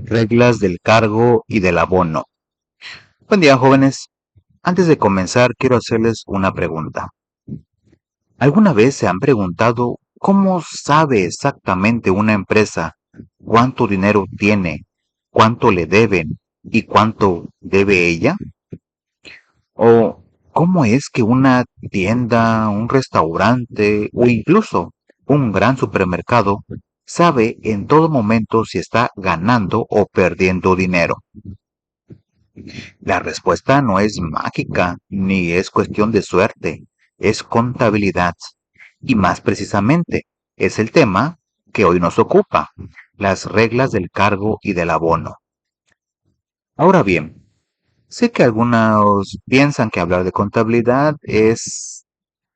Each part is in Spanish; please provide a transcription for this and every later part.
Reglas del cargo y del abono. Buen día, jóvenes. Antes de comenzar, quiero hacerles una pregunta. ¿Alguna vez se han preguntado cómo sabe exactamente una empresa cuánto dinero tiene, cuánto le deben y cuánto debe ella? ¿O cómo es que una tienda, un restaurante o incluso un gran supermercado sabe en todo momento si está ganando o perdiendo dinero? La respuesta no es mágica ni es cuestión de suerte, es contabilidad. Y más precisamente, es el tema que hoy nos ocupa, las reglas del cargo y del abono. Ahora bien, sé que algunos piensan que hablar de contabilidad es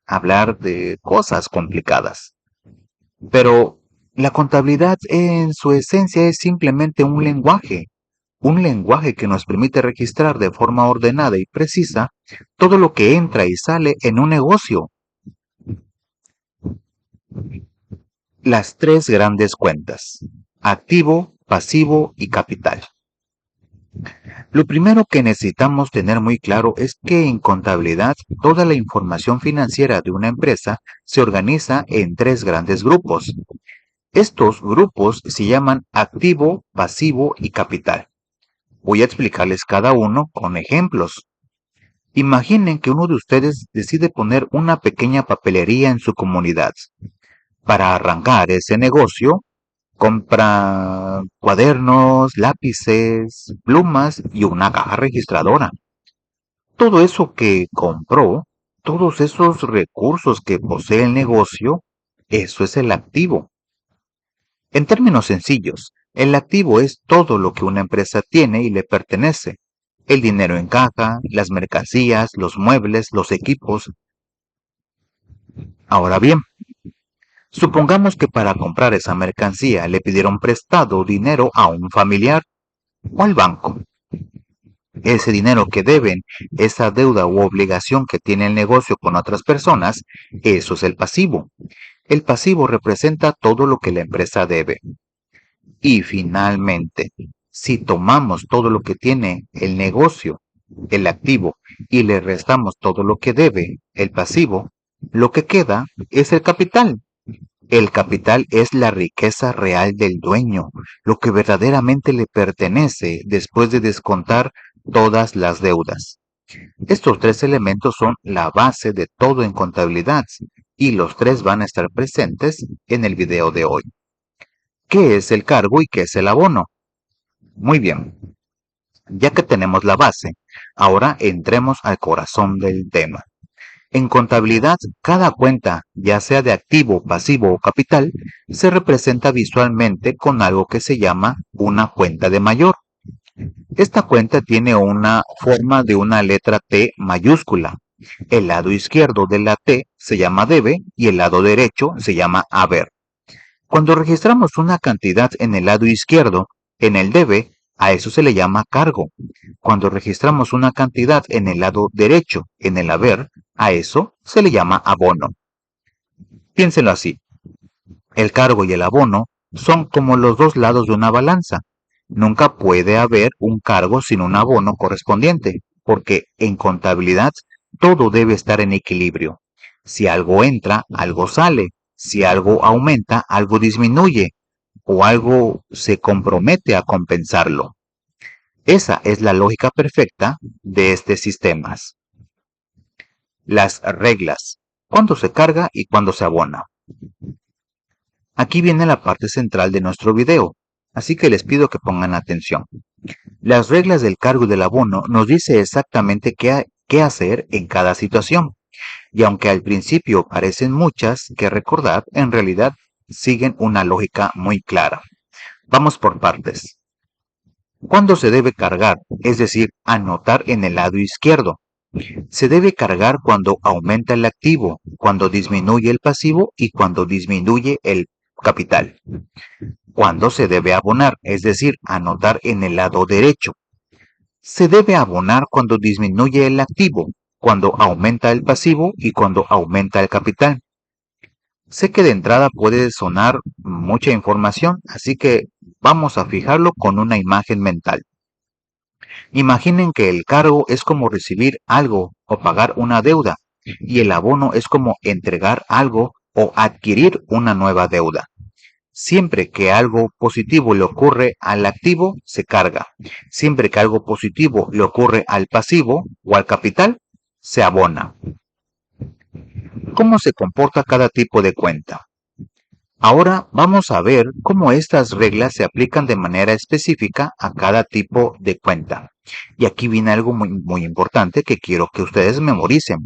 hablar de cosas complicadas, pero la contabilidad en su esencia es simplemente un lenguaje que nos permite registrar de forma ordenada y precisa todo lo que entra y sale en un negocio. Las tres grandes cuentas: activo, pasivo y capital. Lo primero que necesitamos tener muy claro es que en contabilidad toda la información financiera de una empresa se organiza en tres grandes grupos. Estos grupos se llaman activo, pasivo y capital. Voy a explicarles cada uno con ejemplos. Imaginen que uno de ustedes decide poner una pequeña papelería en su comunidad. Para arrancar ese negocio, compra cuadernos, lápices, plumas y una caja registradora. Todo eso que compró, todos esos recursos que posee el negocio, eso es el activo. En términos sencillos, el activo es todo lo que una empresa tiene y le pertenece. El dinero en caja, las mercancías, los muebles, los equipos. Ahora bien, supongamos que para comprar esa mercancía le pidieron prestado dinero a un familiar o al banco. Ese dinero que deben, esa deuda u obligación que tiene el negocio con otras personas, eso es el pasivo. El pasivo representa todo lo que la empresa debe. Y finalmente, si tomamos todo lo que tiene el negocio, el activo, y le restamos todo lo que debe, el pasivo, lo que queda es el capital. El capital es la riqueza real del dueño, lo que verdaderamente le pertenece después de descontar todas las deudas. Estos tres elementos son la base de todo en contabilidad y los tres van a estar presentes en el video de hoy. ¿Qué es el cargo y qué es el abono? Muy bien, ya que tenemos la base, ahora entremos al corazón del tema. En contabilidad, cada cuenta, ya sea de activo, pasivo o capital, se representa visualmente con algo que se llama una cuenta de mayor. Esta cuenta tiene una forma de una letra T mayúscula. El lado izquierdo de la T se llama debe y el lado derecho se llama haber. Cuando registramos una cantidad en el lado izquierdo, en el debe, a eso se le llama cargo. Cuando registramos una cantidad en el lado derecho, en el haber, a eso se le llama abono. Piénsenlo así. El cargo y el abono son como los dos lados de una balanza. Nunca puede haber un cargo sin un abono correspondiente, porque en contabilidad todo debe estar en equilibrio. Si algo entra, algo sale. Si algo aumenta, algo disminuye. O algo se compromete a compensarlo. Esa es la lógica perfecta de estos sistemas. Las reglas. ¿Cuándo se carga y cuándo se abona? Aquí viene la parte central de nuestro video, así que les pido que pongan atención. Las reglas del cargo y del abono nos dice exactamente qué hacer en cada situación, y aunque al principio parecen muchas que recordar, en realidad siguen una lógica muy clara. Vamos por partes. ¿Cuándo se debe cargar? Es decir, anotar en el lado izquierdo. Se debe cargar cuando aumenta el activo, cuando disminuye el pasivo y cuando disminuye el capital. ¿Cuándo se debe abonar? Es decir, anotar en el lado derecho. Se debe abonar cuando disminuye el activo, cuando aumenta el pasivo y cuando aumenta el capital. Sé que de entrada puede sonar mucha información, así que vamos a fijarlo con una imagen mental. Imaginen que el cargo es como recibir algo o pagar una deuda, y el abono es como entregar algo o adquirir una nueva deuda. Siempre que algo positivo le ocurre al activo, se carga. Siempre que algo positivo le ocurre al pasivo o al capital, se abona. ¿Cómo se comporta cada tipo de cuenta? Ahora vamos a ver cómo estas reglas se aplican de manera específica a cada tipo de cuenta. Y aquí viene algo muy importante que quiero que ustedes memoricen,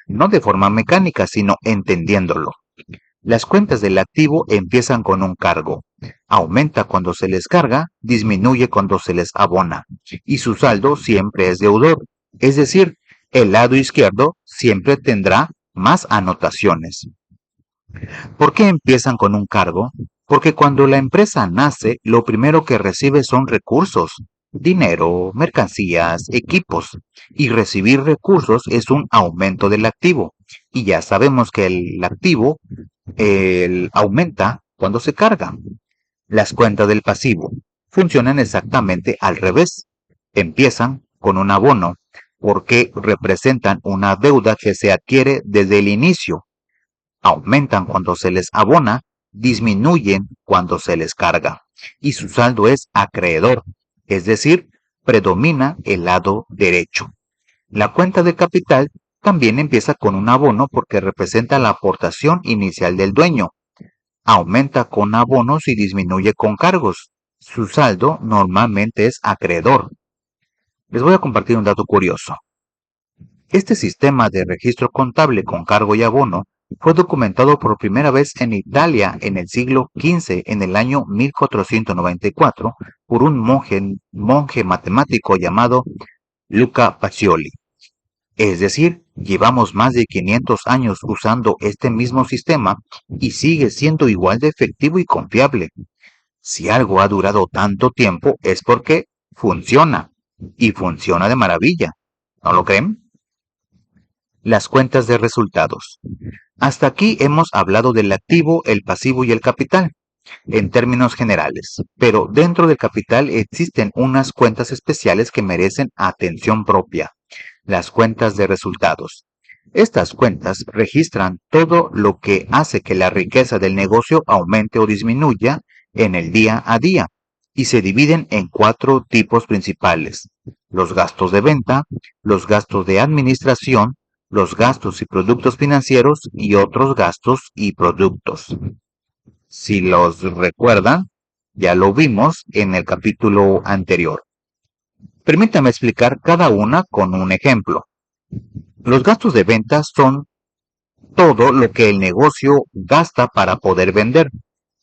no de forma mecánica, sino entendiéndolo. Las cuentas del activo empiezan con un cargo. Aumenta cuando se les carga, disminuye cuando se les abona. Y su saldo siempre es deudor. Es decir, el lado izquierdo siempre tendrá más anotaciones. ¿Por qué empiezan con un cargo? Porque cuando la empresa nace, lo primero que recibe son recursos, dinero, mercancías, equipos. Y recibir recursos es un aumento del activo. Y ya sabemos que el activo aumenta cuando se carga. Las cuentas del pasivo funcionan exactamente al revés. Empiezan con un abono porque representan una deuda que se adquiere desde el inicio. Aumentan cuando se les abona, disminuyen cuando se les carga. Y su saldo es acreedor, es decir, predomina el lado derecho. La cuenta de capital también empieza con un abono porque representa la aportación inicial del dueño. Aumenta con abonos y disminuye con cargos. Su saldo normalmente es acreedor. Les voy a compartir un dato curioso. Este sistema de registro contable con cargo y abono fue documentado por primera vez en Italia en el siglo XV, en el año 1494, por un monje matemático llamado Luca Pacioli. Es decir, llevamos más de 500 años usando este mismo sistema y sigue siendo igual de efectivo y confiable. Si algo ha durado tanto tiempo es porque funciona, y funciona de maravilla. ¿No lo creen? Las cuentas de resultados. Hasta aquí hemos hablado del activo, el pasivo y el capital, en términos generales, pero dentro del capital existen unas cuentas especiales que merecen atención propia, las cuentas de resultados. Estas cuentas registran todo lo que hace que la riqueza del negocio aumente o disminuya en el día a día y se dividen en 4 tipos principales: los gastos de venta, los gastos de administración, los gastos y productos financieros y otros gastos y productos. Si los recuerdan, ya lo vimos en el capítulo anterior. Permítame explicar cada una con un ejemplo. Los gastos de venta son todo lo que el negocio gasta para poder vender.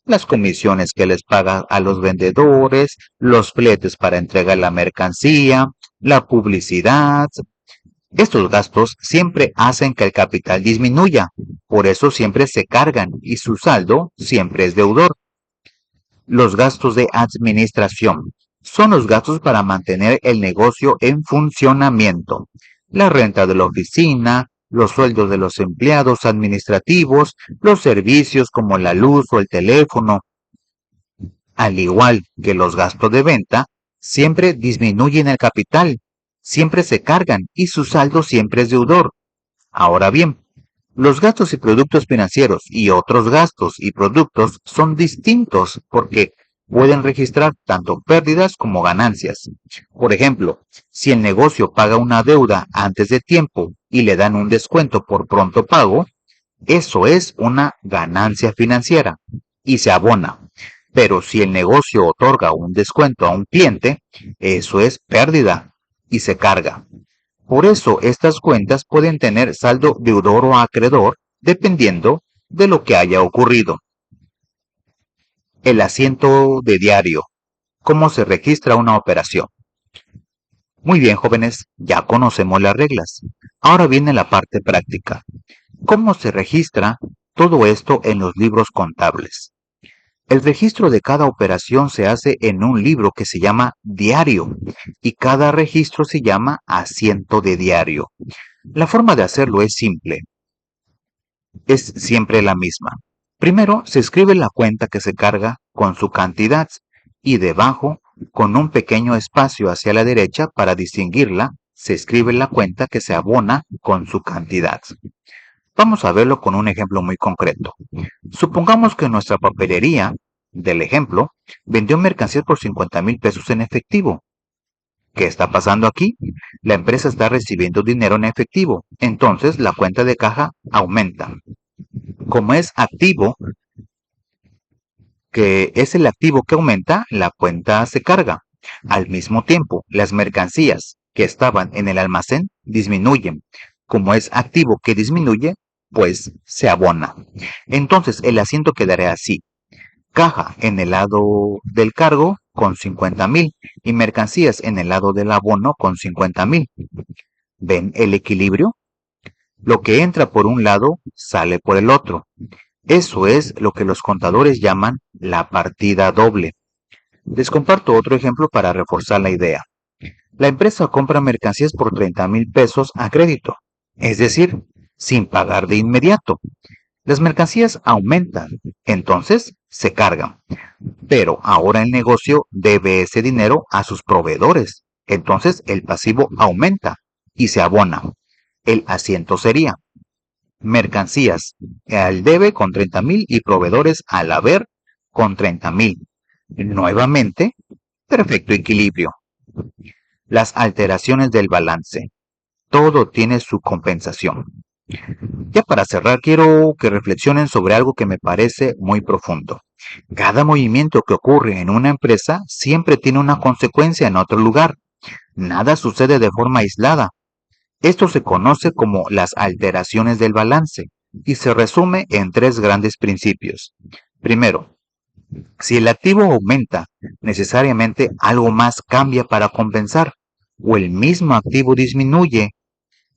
Las comisiones que les paga a los vendedores, los fletes para entregar la mercancía, la publicidad. Estos gastos siempre hacen que el capital disminuya, por eso siempre se cargan y su saldo siempre es deudor. Los gastos de administración son los gastos para mantener el negocio en funcionamiento. La renta de la oficina, los sueldos de los empleados administrativos, los servicios como la luz o el teléfono. Al igual que los gastos de venta, siempre disminuyen el capital, siempre se cargan y su saldo siempre es deudor. Ahora bien, los gastos y productos financieros y otros gastos y productos son distintos porque pueden registrar tanto pérdidas como ganancias. Por ejemplo, si el negocio paga una deuda antes de tiempo y le dan un descuento por pronto pago, eso es una ganancia financiera y se abona. Pero si el negocio otorga un descuento a un cliente, eso es pérdida y se carga. Por eso estas cuentas pueden tener saldo deudor o acreedor dependiendo de lo que haya ocurrido. El asiento de diario. ¿Cómo se registra una operación? Muy bien, jóvenes, ya conocemos las reglas. Ahora viene la parte práctica. ¿Cómo se registra todo esto en los libros contables? El registro de cada operación se hace en un libro que se llama diario y cada registro se llama asiento de diario. La forma de hacerlo es simple, es siempre la misma. Primero se escribe la cuenta que se carga con su cantidad y debajo, con un pequeño espacio hacia la derecha para distinguirla, se escribe la cuenta que se abona con su cantidad. Vamos a verlo con un ejemplo muy concreto. Supongamos que nuestra papelería, del ejemplo, vendió mercancías por 50,000 pesos en efectivo. ¿Qué está pasando aquí? La empresa está recibiendo dinero en efectivo, entonces la cuenta de caja aumenta. Como es activo, que es el activo que aumenta, la cuenta se carga. Al mismo tiempo, las mercancías que estaban en el almacén disminuyen. Como es activo que disminuye, pues se abona. Entonces el asiento quedará así. Caja en el lado del cargo con 50,000 y mercancías en el lado del abono con 50,000. ¿Ven el equilibrio? Lo que entra por un lado sale por el otro. Eso es lo que los contadores llaman la partida doble. Les comparto otro ejemplo para reforzar la idea. La empresa compra mercancías por 30,000 pesos a crédito, es decir, sin pagar de inmediato. Las mercancías aumentan, entonces se cargan. Pero ahora el negocio debe ese dinero a sus proveedores. Entonces el pasivo aumenta y se abona. El asiento sería mercancías al debe con 30,000 y proveedores al haber con 30,000. Nuevamente, perfecto equilibrio. Las alteraciones del balance. Todo tiene su compensación. Ya para cerrar, quiero que reflexionen sobre algo que me parece muy profundo. Cada movimiento que ocurre en una empresa siempre tiene una consecuencia en otro lugar. Nada sucede de forma aislada. Esto se conoce como las alteraciones del balance y se resume en tres grandes principios. Primero, si el activo aumenta, necesariamente algo más cambia para compensar, o el mismo activo disminuye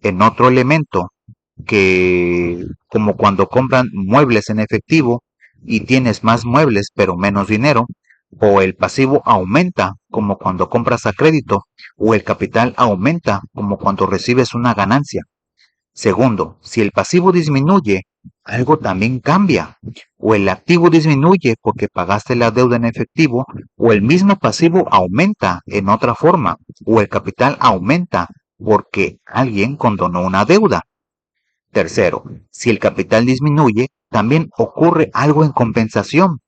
en otro elemento que, como cuando compran muebles en efectivo y tienes más muebles pero menos dinero, o el pasivo aumenta como cuando compras a crédito, o el capital aumenta como cuando recibes una ganancia. Segundo, si el pasivo disminuye, algo también cambia, o el activo disminuye porque pagaste la deuda en efectivo, o el mismo pasivo aumenta en otra forma, o el capital aumenta porque alguien condonó una deuda. Tercero, si el capital disminuye, también ocurre algo en compensación.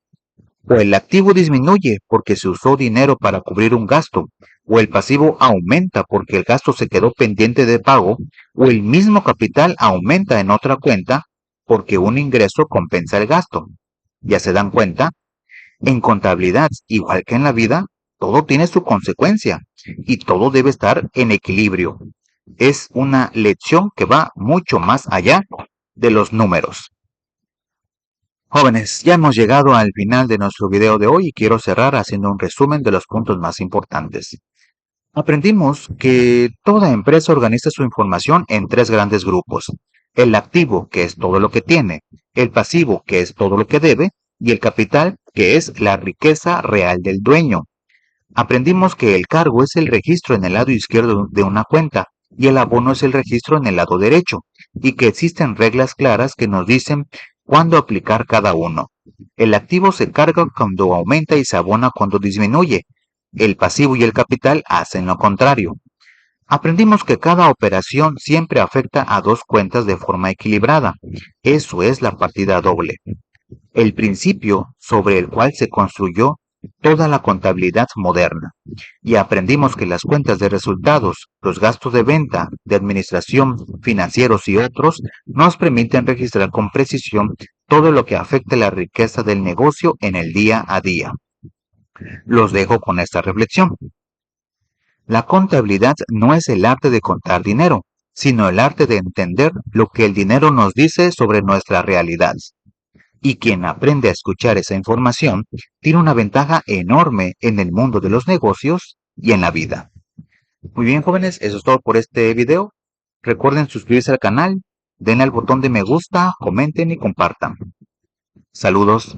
O el activo disminuye porque se usó dinero para cubrir un gasto, o el pasivo aumenta porque el gasto se quedó pendiente de pago, o el mismo capital aumenta en otra cuenta porque un ingreso compensa el gasto. ¿Ya se dan cuenta? En contabilidad, igual que en la vida, todo tiene su consecuencia y todo debe estar en equilibrio. Es una lección que va mucho más allá de los números. Jóvenes, ya hemos llegado al final de nuestro video de hoy y quiero cerrar haciendo un resumen de los puntos más importantes. Aprendimos que toda empresa organiza su información en tres grandes grupos. El activo, que es todo lo que tiene, el pasivo, que es todo lo que debe, y el capital, que es la riqueza real del dueño. Aprendimos que el cargo es el registro en el lado izquierdo de una cuenta y el abono es el registro en el lado derecho, y que existen reglas claras que nos dicen cuándo aplicar cada uno. El activo se carga cuando aumenta y se abona cuando disminuye. El pasivo y el capital hacen lo contrario. Aprendimos que cada operación siempre afecta a dos cuentas de forma equilibrada. Eso es la partida doble. El principio sobre el cual se construyó toda la contabilidad moderna. Y aprendimos que las cuentas de resultados, los gastos de venta, de administración, financieros y otros nos permiten registrar con precisión todo lo que afecte la riqueza del negocio en el día a día. Los dejo con esta reflexión. La contabilidad no es el arte de contar dinero, sino el arte de entender lo que el dinero nos dice sobre nuestra realidad. Y quien aprende a escuchar esa información tiene una ventaja enorme en el mundo de los negocios y en la vida. Muy bien, jóvenes, eso es todo por este video. Recuerden suscribirse al canal, denle al botón de me gusta, comenten y compartan. Saludos.